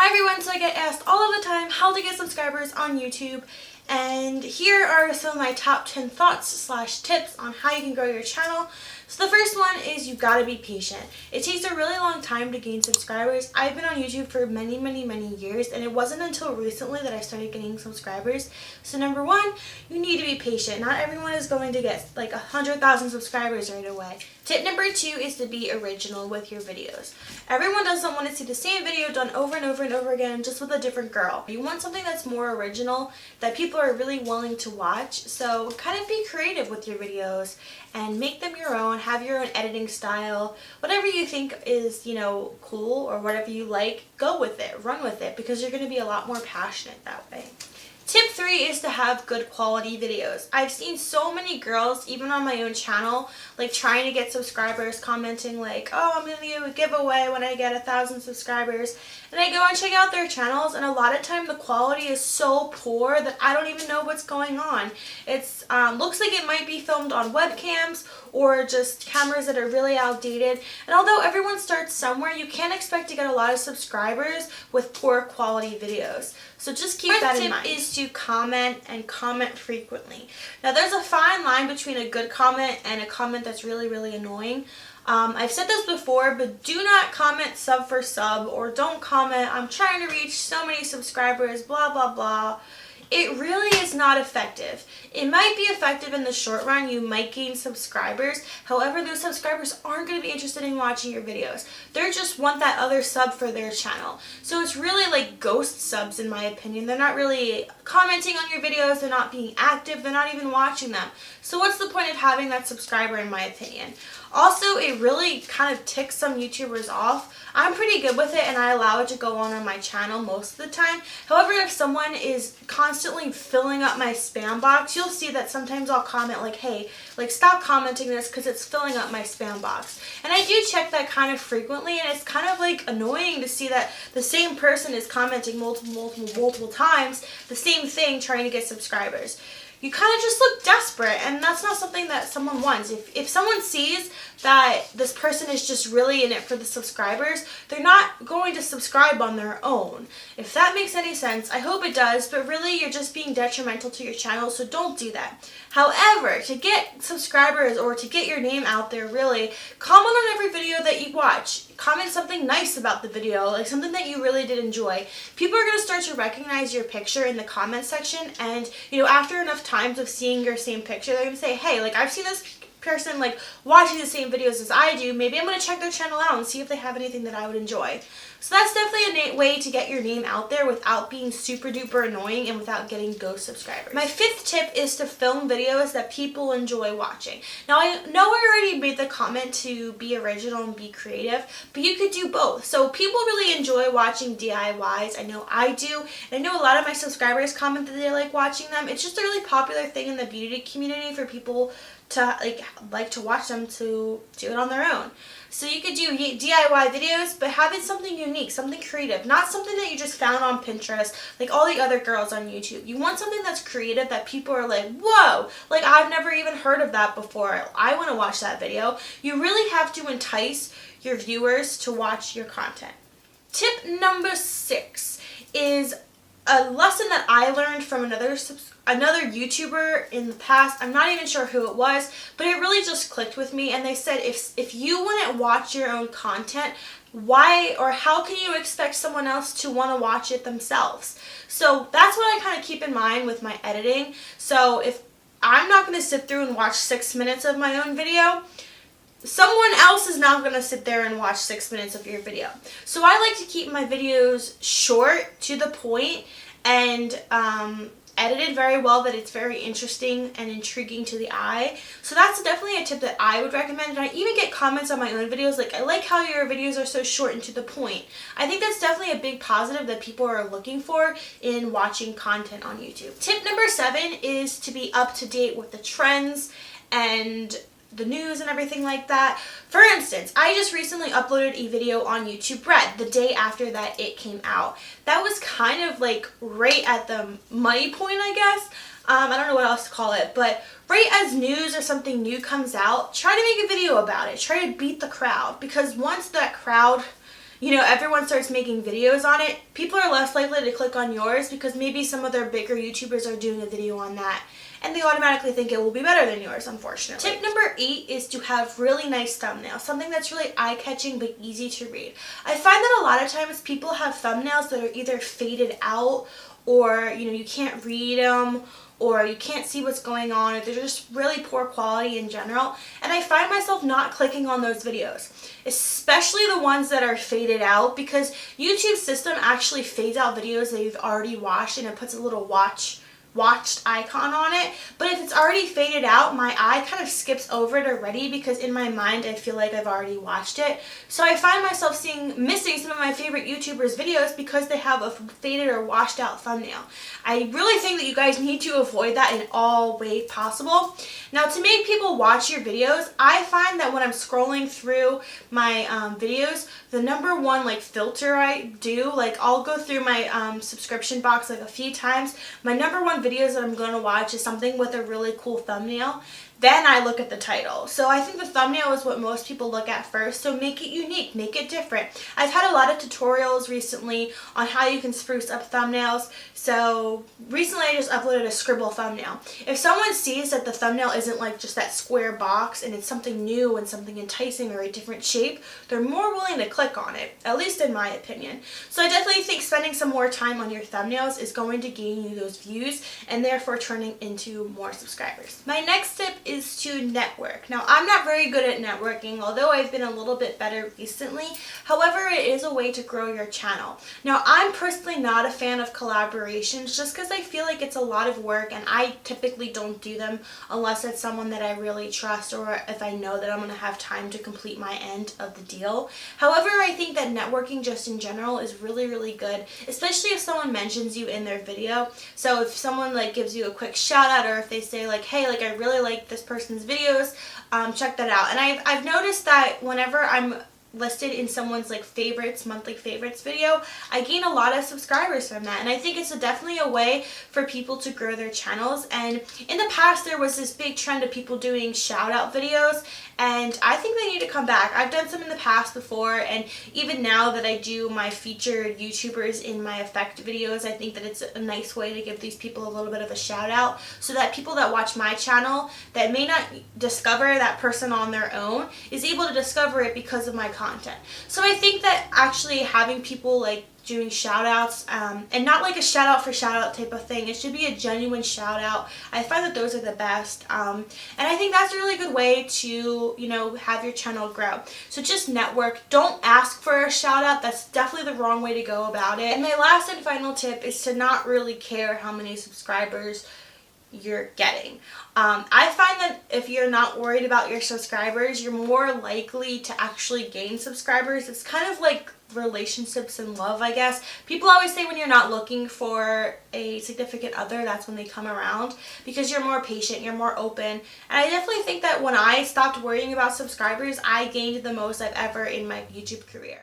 Hi everyone, so I get asked all of the time how to get subscribers on YouTube, and here are some of my top 10 thoughts / tips on how you can grow your channel. So the first one is you gotta be patient. It takes a really long time to gain subscribers. I've been on YouTube for many years, and it wasn't until recently that I started getting subscribers. So number one, you need to be patient. Not everyone is going to get like 100,000 subscribers right away. Tip number two is to be original with your videos. Everyone doesn't want to see the same video done over and over again, just with a different girl. You want something that's more original, that people are really willing to watch. So kind of be creative with your videos and make them your own. Have your own editing style. Whatever you think is, cool, or whatever you like, go with it. Run with it, because you're going to be a lot more passionate that way. Tip 3 is to have good quality videos. I've seen so many girls, even on my own channel, like trying to get subscribers, commenting like, oh, I'm going to do a giveaway when I get 1,000 subscribers. And I go and check out their channels, and a lot of time the quality is so poor that I don't even know what's going on. It's looks like it might be filmed on webcams or just cameras that are really outdated. And although everyone starts somewhere, you can't expect to get a lot of subscribers with poor quality videos. So just keep that in mind. Tip is to comment, and comment frequently. Now there's a fine line between a good comment and a comment that's really annoying. I've said this before, but do not comment sub for sub, or don't comment, I'm trying to reach so many subscribers, blah blah blah. It really is not effective. It might be effective in the short run. You might gain subscribers. However, those subscribers aren't going to be interested in watching your videos. They just want that other sub for their channel. So it's really like ghost subs, in my opinion. They're not really commenting on your videos. They're not being active. They're not even watching them. So what's the point of having that subscriber, in my opinion? Also, it really kind of ticks some YouTubers off. I'm pretty good with it, and I allow it to go on my channel most of the time. However, if someone is constantly filling up my spam box, you'll see that sometimes I'll comment like, hey, like stop commenting this because it's filling up my spam box. And I do check that kind of frequently, and it's kind of like annoying to see that the same person is commenting multiple times the same thing, trying to get subscribers. You kind of just look desperate, and that's not something that someone wants. If someone sees that this person is just really in it for the subscribers, they're not going to subscribe on their own. If that makes any sense, I hope it does, but really you're just being detrimental to your channel, so don't do that. However, to get subscribers or to get your name out there, really, comment on every video that you watch. Comment something nice about the video, like something that you really did enjoy. People are going to start to recognize your picture in the comment section, and after enough times of seeing your same picture, they're going to say, hey, like I've seen this person like watching the same videos as I do. Maybe I'm going to check their channel out and see if they have anything that I would enjoy. So that's definitely a way to get your name out there without being super duper annoying and without getting ghost subscribers. My fifth tip is to film videos that people enjoy watching. Now I know I already made the comment to be original and be creative, but you could do both. So people really enjoy watching DIYs. I know I do. And I know a lot of my subscribers comment that they like watching them. It's just a really popular thing in the beauty community for people to like to watch them to do it on their own. So you could do DIY videos, but have it something unique, something creative, not something that you just found on Pinterest like all the other girls on YouTube. You want something that's creative, that people are like, whoa, like I've never even heard of that before. I want to watch that video. You really have to entice your viewers to watch your content. Tip number 6 is a lesson that I learned from another YouTuber in the past. I'm not even sure who it was, but it really just clicked with me, and they said if you wouldn't watch your own content, why or how can you expect someone else to want to watch it themselves? So that's what I kind of keep in mind with my editing. So if I'm not going to sit through and watch 6 minutes of my own video, someone else is not going to sit there and watch 6 minutes of your video. So I like to keep my videos short, to the point, and edited very well, that it's very interesting and intriguing to the eye. So that's definitely a tip that I would recommend. And I even get comments on my own videos like, I like how your videos are so short and to the point. I think that's definitely a big positive that people are looking for in watching content on YouTube. Tip number 7 is to be up to date with the trends and the news and everything like that. For instance, I just recently uploaded a video on YouTube Red the day after that it came out. That was kind of like right at the money point, I guess. I don't know what else to call it, but right as news or something new comes out, try to make a video about it. Try to beat the crowd, because once that crowd everyone starts making videos on it, people are less likely to click on yours because maybe some other bigger YouTubers are doing a video on that and they automatically think it will be better than yours, unfortunately. Tip number 8 is to have really nice thumbnails, something that's really eye-catching but easy to read. I find that a lot of times people have thumbnails that are either faded out or, you can't read them, or you can't see what's going on, or they're just really poor quality in general. And I find myself not clicking on those videos, especially the ones that are faded out, because YouTube's system actually fades out videos that you've already watched and it puts a little watched icon on it. But if it's already faded out, my eye kind of skips over it already because in my mind I feel like I've already watched it. So I find myself missing some of my favorite YouTubers' videos because they have a faded or washed out thumbnail. I really think that you guys need to avoid that in all way possible. Now, to make people watch your videos, I find that when I'm scrolling through my videos, the number one filter I do, I'll go through my subscription box a few times. My number one videos that I'm going to watch is something with a really cool thumbnail. Then I look at the title. So I think the thumbnail is what most people look at first, so make it unique, make it different. I've had a lot of tutorials recently on how you can spruce up thumbnails. So recently I just uploaded a scribble thumbnail. If someone sees that the thumbnail isn't just that square box and it's something new and something enticing or a different shape, they're more willing to click on it, at least in my opinion. So I definitely think spending some more time on your thumbnails is going to gain you those views and therefore turning into more subscribers. My next tip is to network. Now, I'm not very good at networking, although I've been a little bit better recently. However, it is a way to grow your channel. Now, I'm personally not a fan of collaborations just because I feel like it's a lot of work and I typically don't do them unless it's someone that I really trust or if I know that I'm going to have time to complete my end of the deal. However, I think that networking just in general is really, really good, especially if someone mentions you in their video. So if someone gives you a quick shout out, or if they say hey, I really like this person's videos, check that out. And I've noticed that whenever I'm listed in someone's favorites, monthly favorites video, I gain a lot of subscribers from that, and I think it's definitely a way for people to grow their channels. And in the past there was this big trend of people doing shout out videos, and I think they need to come back. I've done some in the past before, and even now that I do my featured YouTubers in my effect videos, I think that it's a nice way to give these people a little bit of a shout out so that people that watch my channel that may not discover that person on their own is able to discover it because of my content. So I think that actually having people doing shout outs and not a shout out for shout out type of thing, it should be a genuine shout out. I find that those are the best, and I think that's a really good way to have your channel grow. So just network, don't ask for a shout out. That's definitely the wrong way to go about it. And my last and final tip is to not really care how many subscribers you're getting. I find that if you're not worried about your subscribers, you're more likely to actually gain subscribers. It's kind of like relationships and love, I guess. People always say when you're not looking for a significant other, that's when they come around, because you're more patient, you're more open. And I definitely think that when I stopped worrying about subscribers, I gained the most I've ever in my YouTube career.